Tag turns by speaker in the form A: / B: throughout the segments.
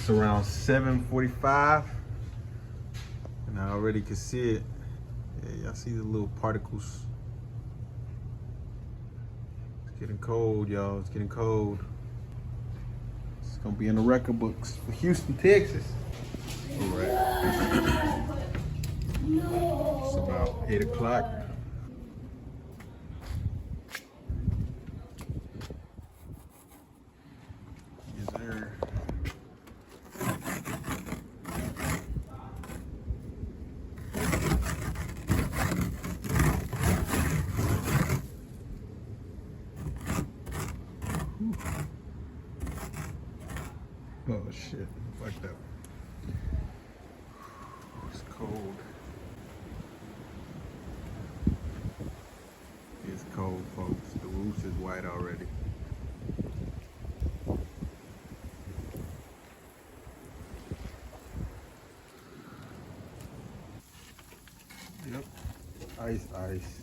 A: It's around 7:45, and I already can see it. Yeah, y'all see the little particles. It's getting cold, y'all. It's getting cold. It's gonna be in the record books for Houston, Texas. All right. It's about 8 o'clock. Yes, sir. Oh shit, fucked up. It's cold. It's cold, folks. The roof is white already. Yep. Ice, ice.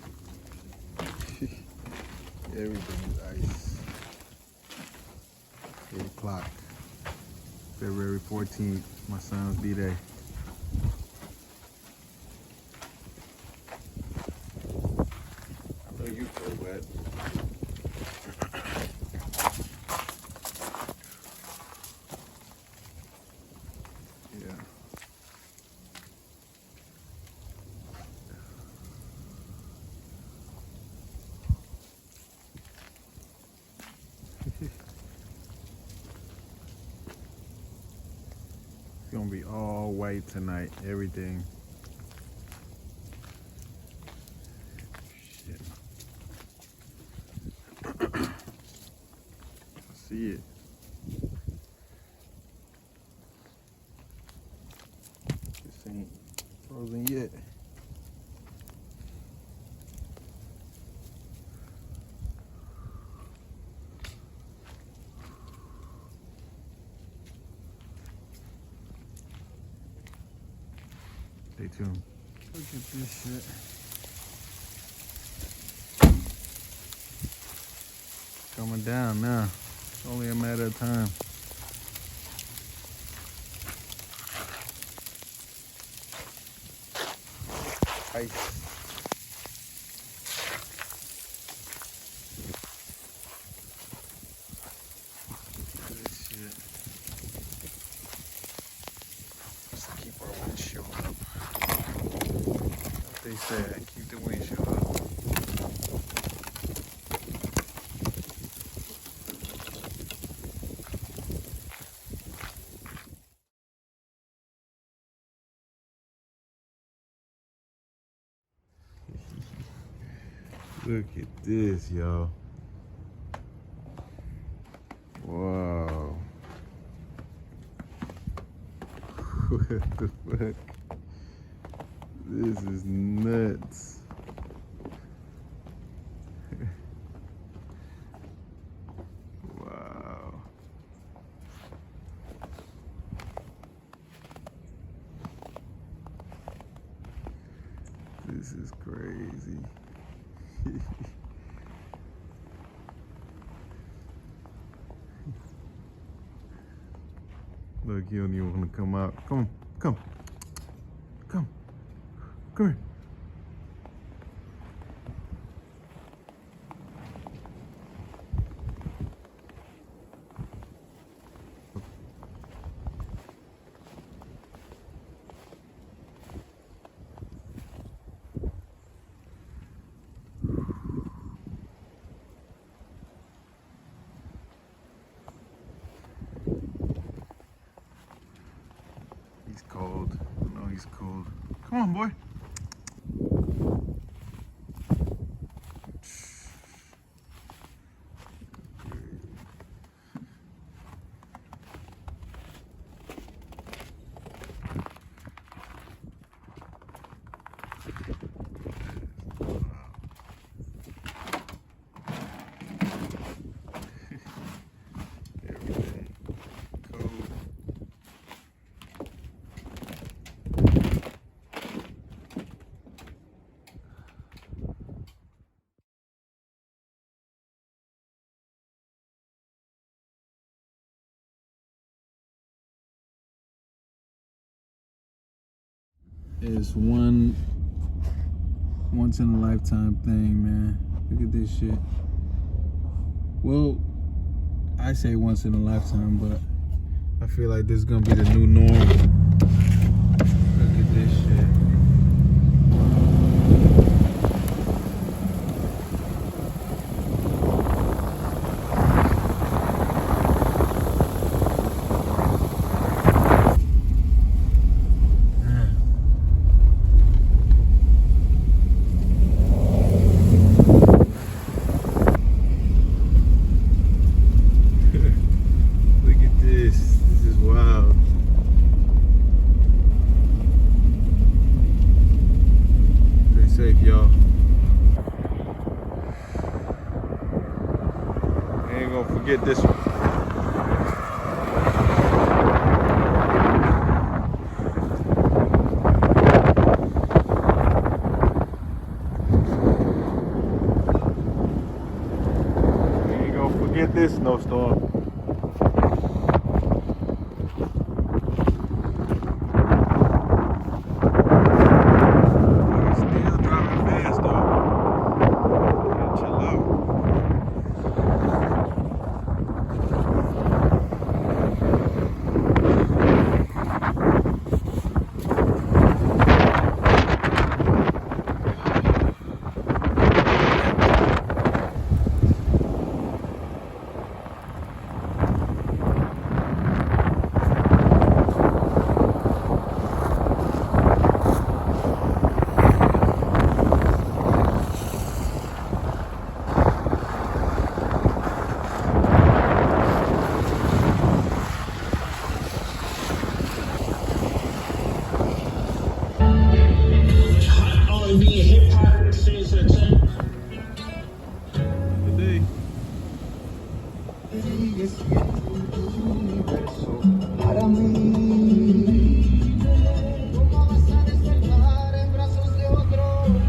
A: Everything is ice. 8 o'clock. February 14th, my son's B-Day. I know you feel wet. Yeah. It's gonna be all white tonight, everything. Shit. I see it. This ain't frozen yet. Stay tuned. Look at this shit. Coming down now. It's only a matter of time. Ice. This shit. Let's keep our windshield up. What they said, keep the windshield up. Look at this, y'all. Wow. What the fuck? This is nuts. Wow. This is crazy. Look, you don't even want to come out. Come, come, come, come here. He's cold. I know he's cold. Come on, boy. is once in a lifetime thing, man. Look at this shit. Well, I say once in a lifetime, but I feel like this is gonna be the new norm. Look at this shit. Safe, y'all. Ain't gonna forget this one. Ain't gonna forget this snowstorm. Still driving fast though. Gotta chill out. Para mí, ¿cómo vas a despertar en brazos de otro hombre?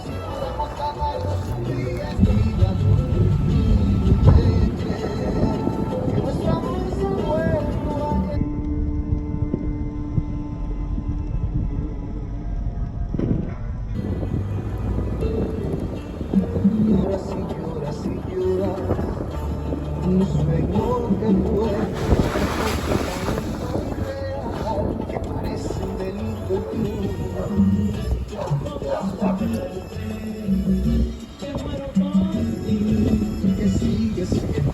A: Si podemos amarnos un día, que nuestro amor se vuelva a lloras y lloras, un sueño que fue, que parece un delito que sigue siendo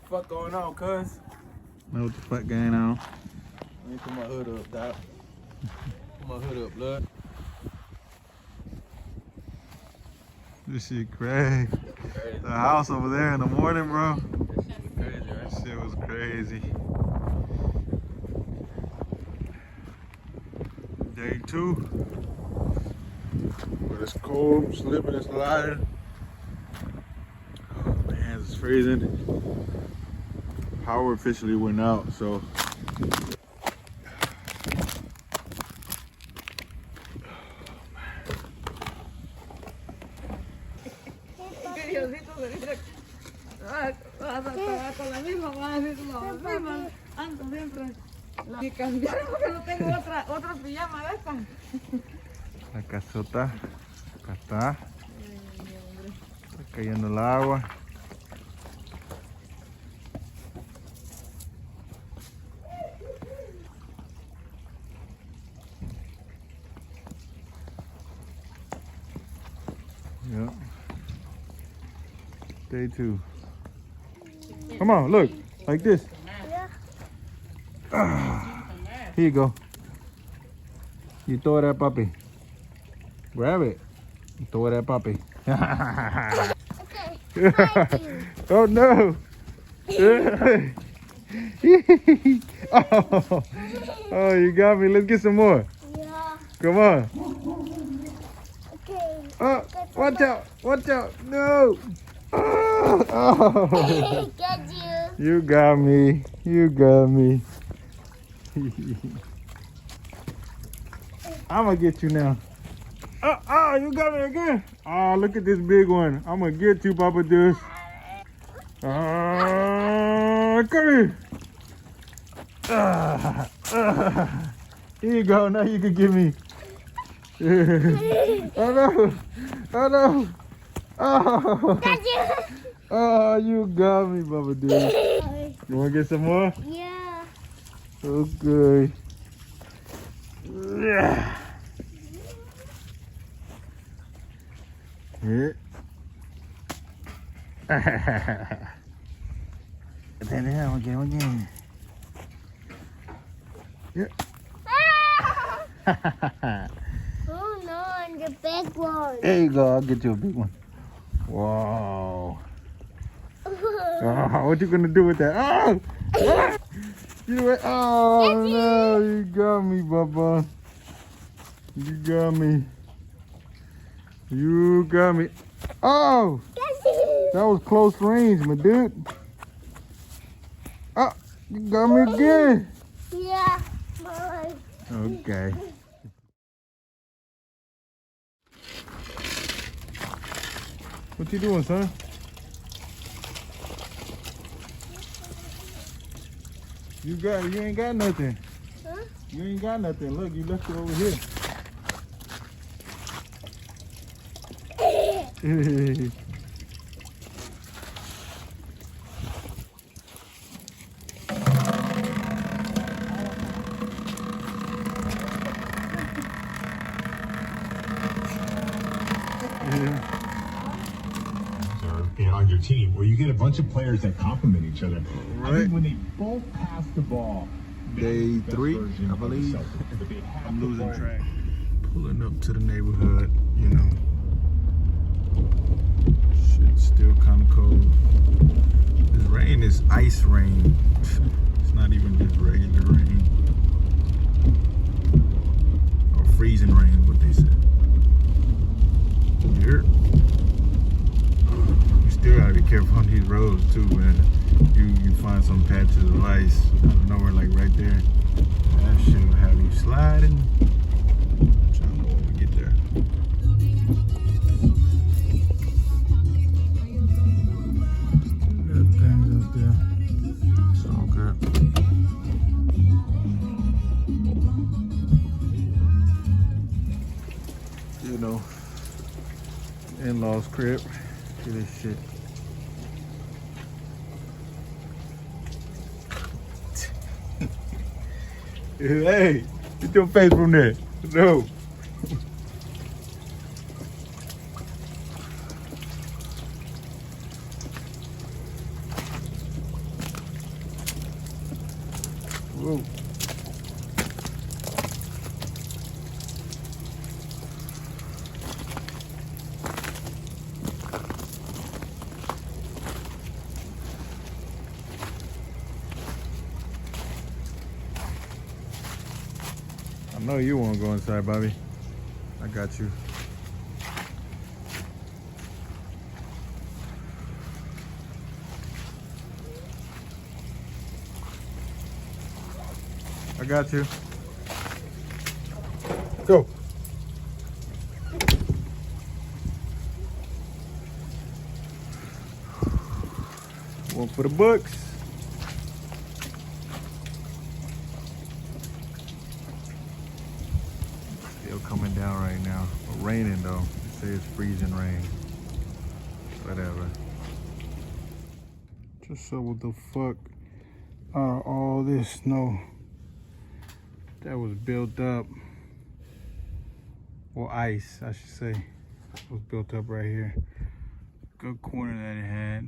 B: What going on, cuz?
A: Know what the fuck going on?
B: Let me put my hood up, Doc. Put my hood up, blood.
A: This shit crazy. The house over there in the morning, bro.
B: That shit was crazy, right?
A: That shit was crazy. Day 2. But it's cold, I'm slipping and sliding. Oh, my hands is freezing. Power officially went out, so.
C: Con la misma base, ando siempre. Y cambiaron porque no tengo otra pijama de esta.
A: La casota, acá está. Está cayendo el agua. Day 2. Come on, look. Like this. Here you go. You throw that puppy. Grab it. You throw that puppy. Oh no. Oh, you got me. Let's get some more.
D: Yeah.
A: Come on.
D: Okay.
A: Oh, watch out. Watch out. No. Oh.
D: Get you.
A: You got me. You got me. I'm gonna get you now. Oh, you got me again. Oh, look at this big one. I'm gonna get you, Papa Deuce. Come here. Here you go. Now you can give me. Oh no. Oh no. Oh.
D: Get you.
A: Oh, you got me, Papa Deuce. You wanna get some more?
D: Yeah.
A: Okay. Yeah. Here. Then again. Yeah.
D: Oh no, and the big one.
A: There you go. I'll get you a big one. Wow. Oh, what you gonna do with that? Oh! Oh no! You got me, Bubba. You got me. You got me. Oh! That was close range, my dude. Oh, you got me again.
D: Yeah. Mine.
A: Okay. What you doing, son? You ain't got nothing.
D: Huh?
A: You ain't got nothing. Look, you left it over here.
E: On your team where you get a bunch of players that complement each other.
A: Right.
E: I think when they both pass the ball,
A: Day 3, I believe. I'm losing track. Pulling up to the neighborhood, you know. Shit's still kind of cold. This rain is ice rain. It's not even just regular rain. Or freezing rain, what they said. Here. You still gotta be careful on these roads too, man. You find some patches of ice out of nowhere, like right there. That shit will have you sliding. I'm trying to know when we get there. Got things up there. It's all good. You know, in-laws crib. Look at this shit. Hey, get your face from there. No. Whoa. I know you won't go inside, Bobby. I got you. I got you. Go. One for the books. Still coming down right now. But raining though. It says freezing rain. Whatever. Just so what the fuck are all this snow that was built up, or ice I should say, was built up right here. good corner that it had.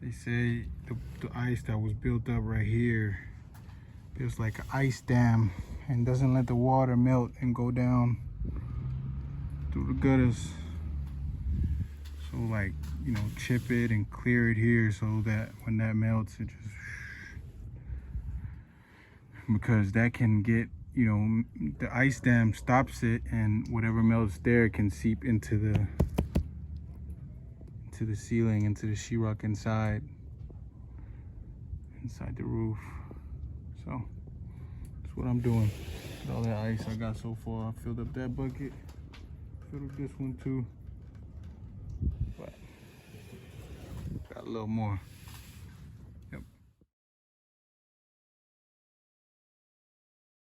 A: They say the ice that was built up right here feels like an ice dam and doesn't let the water melt and go down through the gutters. So like, you know, chip it and clear it here so that when that melts, it just, because that can get, you know, the ice dam stops it and whatever melts there can seep into the ceiling, into the sheetrock inside the roof. So that's what I'm doing with all that ice I got so far. I filled up that bucket, filled up this one too, but got a little more.